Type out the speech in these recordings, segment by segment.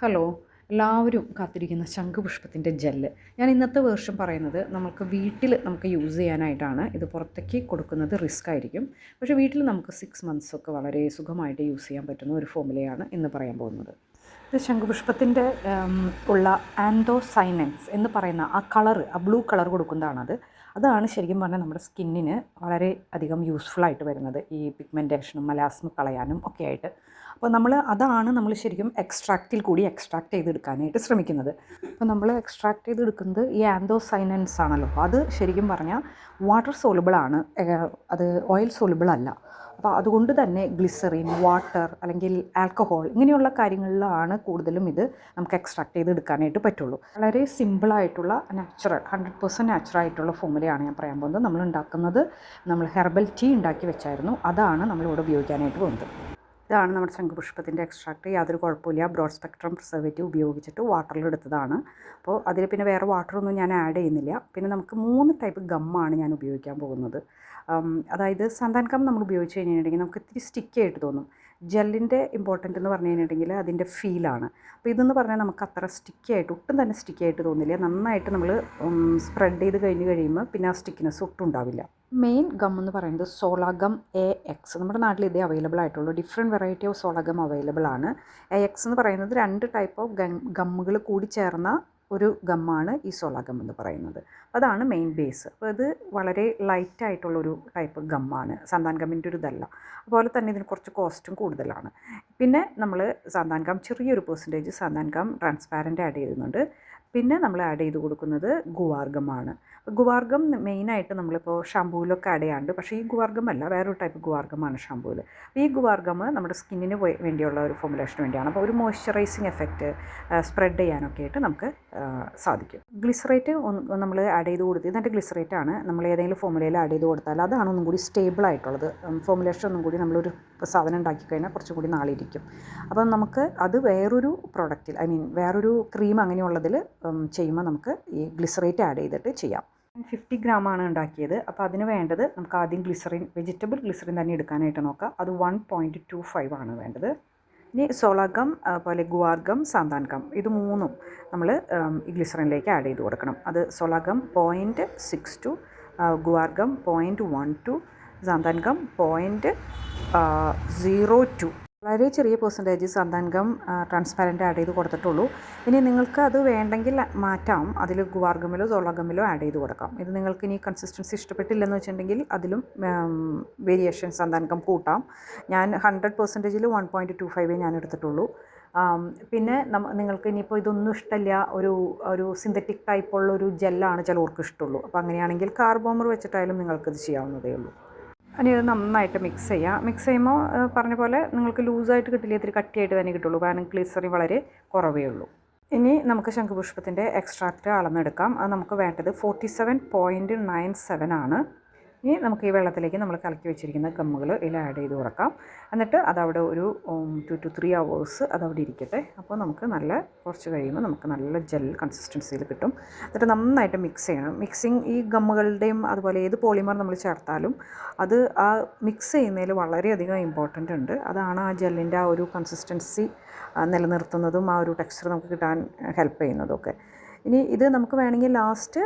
Hello, എല്ലാവരും കാത്തിരിക്കുന്ന ശംഖുപുഷ്പത്തിൻ്റെ gel. ഞാൻ ഇന്നത്തെ വേർഷൻ പറയുന്നത് നമുക്ക് യൂസ് ചെയ്യാനായിട്ടാണ്. ഇത് പുറത്തേക്ക് കൊടുക്കുന്നത് റിസ്ക് ആയിരിക്കും. പക്ഷേ വീട്ടിൽ നമുക്ക് 6 മന്ത്സൊക്കെ വളരെ സുഖമായിട്ട് യൂസ് ചെയ്യാൻ പറ്റുന്ന ഒരു ഫോമുലയാണ് ഇന്ന് പറയാൻ പോകുന്നത്. ഇത് ശംഖുപുഷ്പത്തിൻ്റെ ഉള്ള ആൻതോസൈനൻസ് എന്ന് പറയുന്ന ആ ബ്ലൂ കളർ കൊടുക്കുന്നതാണത്. അതാണ് ശരിക്കും പറഞ്ഞാൽ നമ്മുടെ സ്കിന്നിന് വളരെ അധികം യൂസ്ഫുള്ളായിട്ട് വരുന്നത്, ഈ പിഗ്മെൻറ്റേഷനും മലാസ്മ കളയാനും ഒക്കെ ആയിട്ട്. അപ്പോൾ അതാണ് നമ്മൾ ശരിക്കും എക്സ്ട്രാക്ട് ചെയ്തെടുക്കാനായിട്ട് ശ്രമിക്കുന്നത്. അപ്പോൾ നമ്മൾ എക്സ്ട്രാക്ട് ചെയ്തെടുക്കുന്നത് ഈ ആൻതോസൈനൻസ് ആണല്ലോ. അത് ശരിക്കും പറഞ്ഞാൽ വാട്ടർ സോലുബിൾ ആണ്, അത് ഓയിൽ സോലുബിൾ അല്ല. അപ്പോൾ അതുകൊണ്ട് തന്നെ ഗ്ലിസറിൻ, വാട്ടർ അല്ലെങ്കിൽ ആൽക്കഹോൾ ഇങ്ങനെയുള്ള കാര്യങ്ങളിലാണ് കൂടുതലും ഇത് നമുക്ക് എക്സ്ട്രാക്ട് ചെയ്തെടുക്കാനായിട്ട് പറ്റുള്ളൂ. വളരെ സിമ്പിളായിട്ടുള്ള 100% നാച്ചുറൽ ആയിട്ടുള്ള ഫോമുലയാണ് ഞാൻ പറയാൻ പോകുന്നത്. നമ്മൾ ഹെർബൽ ടീ ഉണ്ടാക്കി വെച്ചായിരുന്നു, അതാണ് നമ്മളിവിടെ ഉപയോഗിക്കാനായിട്ട് പോകുന്നത്. ഇതാണ് നമ്മുടെ ശംഖുപുഷ്പത്തിൻ്റെ എക്സ്ട്രാക്റ്റ്. യാതൊരു കുഴപ്പമില്ല, ബ്രോഡ് സ്പെക്ട്രം പ്രിസർവേറ്റീവ് ഉപയോഗിച്ചിട്ട് വാട്ടറിലെടുത്തതാണ്. അപ്പോൾ അതിൽ പിന്നെ വേറെ വാട്ടറൊന്നും ഞാൻ ആഡ് ചെയ്യുന്നില്ല. പിന്നെ നമുക്ക് 3 ടൈപ്പ് ഗമ്മാണ് ഞാൻ ഉപയോഗിക്കാൻ പോകുന്നത്. അതായത് സന്താൻ ഗം നമ്മൾ ഉപയോഗിച്ച് കഴിഞ്ഞിട്ടുണ്ടെങ്കിൽ നമുക്ക് ഇത്തിരി സ്റ്റിക്കി ആയിട്ട് തോന്നും. ജെല്ലിൻ്റെ ഇമ്പോർട്ടൻ്റ് എന്ന് പറഞ്ഞു കഴിഞ്ഞിട്ടുണ്ടെങ്കിൽ അതിൻ്റെ ഫീലാണ്. അപ്പോൾ ഇതെന്ന് പറഞ്ഞാൽ നമുക്ക് അത്ര ഒട്ടും തന്നെ സ്റ്റിക്കി ആയിട്ട് തോന്നില്ല. നന്നായിട്ട് നമ്മൾ സ്പ്രെഡ് ചെയ്ത് കഴിയുമ്പോൾ പിന്നെ ആ സ്റ്റിക്കിനെസ് ഒട്ടും ഉണ്ടാവില്ല. മെയിൻ ഗം എന്ന് പറയുന്നത് സോളാഗം AX. നമ്മുടെ നാട്ടിൽ ഇതേ അവൈലബിൾ ആയിട്ടുള്ളൂ. ഡിഫറെൻറ്റ് വെറൈറ്റി ഓഫ് സോളാഗം അവൈലബിൾ ആണ്. AX എന്ന് പറയുന്നത് 2 ടൈപ്പ് ഓഫ് ഗമ്മുകൾ കൂടി ചേർന്ന ഒരു ഗമ്മാണ് ഈ സോളാഗം എന്ന് പറയുന്നത്. അതാണ് മെയിൻ ബേസ്. അപ്പോൾ ഇത് വളരെ ലൈറ്റായിട്ടുള്ളൊരു ടൈപ്പ് ഗമ്മാണ്, സന്താൻ ഗമ്മിൻ്റെ ഒരു ഇതല്ല. അതുപോലെ തന്നെ ഇതിന് കുറച്ച് കോസ്റ്റും കൂടുതലാണ്. പിന്നെ നമ്മൾ സന്താൻ ഗം ചെറിയൊരു പെർസെൻറ്റേജ് സന്താൻ ഗം ട്രാൻസ്പാരൻ്റ് ആഡ് ചെയ്യുന്നുണ്ട്. പിന്നെ നമ്മൾ ആഡ് ചെയ്ത് കൊടുക്കുന്നത് ഗുവാർഗമാണ്. ഗുവാർഗം മെയിനായിട്ട് നമ്മളിപ്പോൾ ഷാമ്പൂവിലൊക്കെ ആഡ് ചെയ്യാറുണ്ട്. പക്ഷേ ഈ ഗുവാർഗം അല്ല, വേറൊരു ടൈപ്പ് ഗുവാർഗമാണ് ഷാമ്പൂവിൽ. അപ്പോൾ ഈ ഗുവാർഗം നമ്മുടെ സ്കിന്നിന് വേണ്ടിയുള്ള ഒരു ഫോമുലേഷന് വേണ്ടിയാണ്. അപ്പോൾ ഒരു മോയ്സ്ചറൈസിങ് എഫക്റ്റ് സ്പ്രെഡ് ചെയ്യാനൊക്കെ ആയിട്ട് നമുക്ക് സാധിക്കും. ഗ്ലിസറേറ്റ് നമ്മൾ ആഡ് ചെയ്ത് കൊടുത്ത്, ഇതിൻ്റെ ഗ്ലിസറേറ്റാണ് നമ്മൾ ഏതെങ്കിലും ഫോമുലയിൽ ആഡ് ചെയ്ത് കൊടുത്താൽ അതാണ് ഒന്നും കൂടി സ്റ്റേബിൾ ആയിട്ടുള്ളത്. ഫോമുലേഷൻ ഒന്നും കൂടി നമ്മളൊരു സാധനം ഉണ്ടാക്കി കഴിഞ്ഞാൽ കുറച്ചും കൂടി നാളിരിക്കും. അപ്പം നമുക്ക് അത് വേറൊരു പ്രോഡക്റ്റിൽ, വേറൊരു ക്രീം അങ്ങനെയുള്ളതിൽ ചെയ്യുമ്പോൾ നമുക്ക് ഈ ഗ്ലിസറേറ്റ് ആഡ് ചെയ്തിട്ട് ചെയ്യാം. 50 ഗ്രാമാണ് ഉണ്ടാക്കിയത്. അപ്പോൾ അതിന് വേണ്ടത് നമുക്ക് ആദ്യം വെജിറ്റബിൾ ഗ്ലിസറിൻ തന്നെ എടുക്കാനായിട്ട് നോക്കാം. അത് 1.25 ആണ് വേണ്ടത്. ഇനി സോളാഗം, പോലെ ഗുവാർഗം, സാന്താൻ ഗം, ഇത് 3ഉം നമ്മൾ ഈ ഗ്ലിസറിനിലേക്ക് ആഡ് ചെയ്ത് കൊടുക്കണം. അത് സോളാഗം 0.62, ഗുവാർഗം 0.12, സാന്താൻ ഗം 0.02. വളരെ ചെറിയ പെർസെൻറ്റേജ് സന്താൻ ഗം ട്രാൻസ്പാരൻ്റ് ആഡ് ചെയ്ത് കൊടുത്തിട്ടുള്ളൂ. ഇനി നിങ്ങൾക്ക് അത് വേണ്ടെങ്കിൽ മാറ്റാം, അതിൽ ഗുവാർഗമിലോ സോളാഗമിലോ ആഡ് ചെയ്ത് കൊടുക്കാം. ഇത് നിങ്ങൾക്ക് ഇനി കൺസിസ്റ്റൻസി ഇഷ്ടപ്പെട്ടില്ലെന്ന് വെച്ചിട്ടുണ്ടെങ്കിൽ അതിലും വേരിയേഷൻ സന്താൻ ഗം കൂട്ടാം. ഞാൻ 100%-ൽ 1.25 ഞാൻ എടുത്തിട്ടുള്ളൂ. പിന്നെ നിങ്ങൾക്ക് ഇനിയിപ്പോൾ ഇതൊന്നും ഇഷ്ടമില്ല, ഒരു സിന്തറ്റിക് ടൈപ്പുള്ളൊരു ജെല്ലാണ് ചിലവർക്ക് ഇഷ്ടമുള്ളൂ. അപ്പോൾ അങ്ങനെയാണെങ്കിൽ കാർബോമർ വെച്ചിട്ടായാലും നിങ്ങൾക്കിത് ചെയ്യാവുന്നതേ ഉള്ളൂ. ഇനി ഇത് നന്നായിട്ട് മിക്സ് ചെയ്യുമ്പോൾ പറഞ്ഞ പോലെ നിങ്ങൾക്ക് ലൂസായിട്ട് കിട്ടില്ല, ഇത്തിരി കട്ടിയായിട്ട് തന്നെ കിട്ടുള്ളൂ. കാരണം ഗ്ലിസറിൻ വളരെ കുറവേ ഉള്ളൂ. ഇനി നമുക്ക് ശംഖുപുഷ്പത്തിൻ്റെ എക്സ്ട്രാക്റ്റ് അളന്നെടുക്കാം. അത് നമുക്ക് വേണ്ടത് 47.97 ആണ്. ഇനി നമുക്ക് ഈ വെള്ളത്തിലേക്ക് നമ്മൾ കലക്കി വെച്ചിരിക്കുന്ന ഗമ്മുകൾ ഇതിൽ ആഡ് ചെയ്ത് കൊടുക്കാം. എന്നിട്ട് അതവിടെ ഒരു 2 to 3 hours അതവിടെ ഇരിക്കട്ടെ. അപ്പോൾ നമുക്ക് കുറച്ച് കഴിയുമ്പോൾ നമുക്ക് നല്ല ജെൽ കൺസിസ്റ്റൻസിയിൽ കിട്ടും. എന്നിട്ട് നന്നായിട്ട് മിക്സ് ചെയ്യണം. മിക്സിങ് ഈ ഗമ്മുകളുടെയും അതുപോലെ ഏത് പോളിമർ നമ്മൾ ചേർത്താലും അത് ആ മിക്സ് ചെയ്യുന്നതിൽ വളരെയധികം ഇമ്പോർട്ടൻ്റ് ഉണ്ട്. അതാണ് ആ ജെല്ലിൻ്റെ ആ ഒരു കൺസിസ്റ്റൻസി നിലനിർത്തുന്നതും ആ ഒരു ടെക്സ്ചർ നമുക്ക് കിട്ടാൻ ഹെൽപ്പ് ചെയ്യുന്നതൊക്കെ. ഇനി ഇത് നമുക്ക് വേണമെങ്കിൽ ലാസ്റ്റ്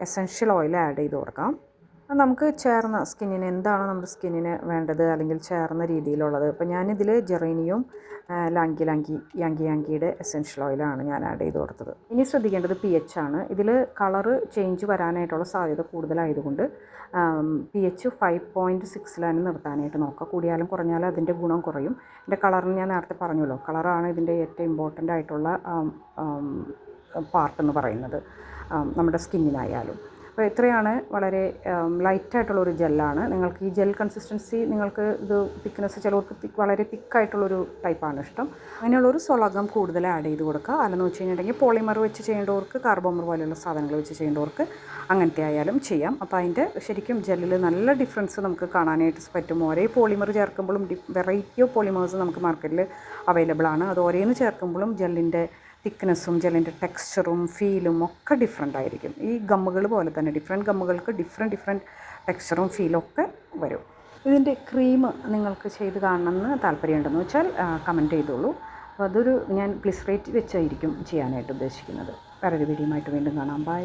എസൻഷ്യൽ ഓയിൽ ആഡ് ചെയ്ത് കൊടുക്കാം. നമുക്ക് ചേർന്ന സ്കിന്നിന് എന്താണോ നമ്മുടെ സ്കിന്നിന് വേണ്ടത് അല്ലെങ്കിൽ ചേർന്ന രീതിയിലുള്ളത്. ഇപ്പോൾ ഞാനിതിൽ ജെറേനിയും യാങ്കിയുടെ എസെൻഷ്യൽ ഓയിലാണ് ഞാൻ ആഡ് ചെയ്ത് കൊടുത്തത്. ഇനി ശ്രദ്ധിക്കേണ്ടത് pH ആണ്. ഇതിൽ കളറ് ചേഞ്ച് വരാനായിട്ടുള്ള സാധ്യത കൂടുതലായതുകൊണ്ട് pH 5.6 നിർത്താനായിട്ട് നോക്കുക. കൂടിയാലും കുറഞ്ഞാലും അതിൻ്റെ ഗുണം കുറയും. ഇതിൻ്റെ കളറിന് ഞാൻ നേരത്തെ പറഞ്ഞല്ലോ, കളറാണ് ഇതിൻ്റെ ഏറ്റവും ഇമ്പോർട്ടൻ്റ് ആയിട്ടുള്ള പാർട്ടെന്ന് പറയുന്നത് നമ്മുടെ സ്കിന്നിനായാലും. അപ്പോൾ ഇത്രയാണ് വളരെ ലൈറ്റായിട്ടുള്ളൊരു ജെല്ലാണ്. നിങ്ങൾക്ക് ഈ ജെൽ കൺസിസ്റ്റൻസി, നിങ്ങൾക്ക് ഇത് തിക്നെസ് ചിലവർക്ക് വളരെ തിക്കായിട്ടുള്ളൊരു ടൈപ്പാണ് ഇഷ്ടം. അങ്ങനെയുള്ളൊരു സോളാഗം കൂടുതൽ ആഡ് ചെയ്ത് കൊടുക്കുക. അല്ലെന്ന് വെച്ച് കഴിഞ്ഞിട്ടുണ്ടെങ്കിൽ പോളിമർ വെച്ച് ചെയ്യേണ്ടവർക്ക്, കാർബോമർ പോലെയുള്ള സാധനങ്ങൾ വെച്ച് ചെയ്യേണ്ടവർക്ക് അങ്ങനത്തെ ആയാലും ചെയ്യാം. അപ്പോൾ അതിൻ്റെ ശരിക്കും ജെല്ലിൽ നല്ല ഡിഫറൻസ് നമുക്ക് കാണാനായിട്ട് പറ്റും. ഒരേ പോളിമർ ചേർക്കുമ്പോഴും വെറൈറ്റി ഓഫ് പോളിമേഴ്സ് നമുക്ക് മാർക്കറ്റിൽ അവൈലബിൾ ആണ്. അത് ഒരേന്ന് ചേർക്കുമ്പോഴും ജെല്ലിൻ്റെ തിക്നെസ്സും ജെല്ലിൻ്റെ ടെക്സ്ചറും ഫീലും ഒക്കെ ഡിഫറെൻ്റ് ആയിരിക്കും. ഈ ഗമ്മുകൾ പോലെ തന്നെ ഡിഫറെൻറ്റ് ഗമ്മുകൾക്ക് ഡിഫറെൻറ്റ് ടെക്സ്ചറും ഫീലും ഒക്കെ വരും. ഇതിൻ്റെ ക്രീം നിങ്ങൾക്ക് ചെയ്ത് കാണണമെന്ന് താല്പര്യമുണ്ടെന്ന് വെച്ചാൽ കമൻറ്റ് ചെയ്തോളൂ. അപ്പോൾ അതൊരു ഞാൻ ഗ്ലിസറേറ്റ് വെച്ചായിരിക്കും ചെയ്യാനായിട്ട് ഉദ്ദേശിക്കുന്നത്. വേറൊരു വീഡിയോയുമായിട്ട് വീണ്ടും കാണാം. ബൈ.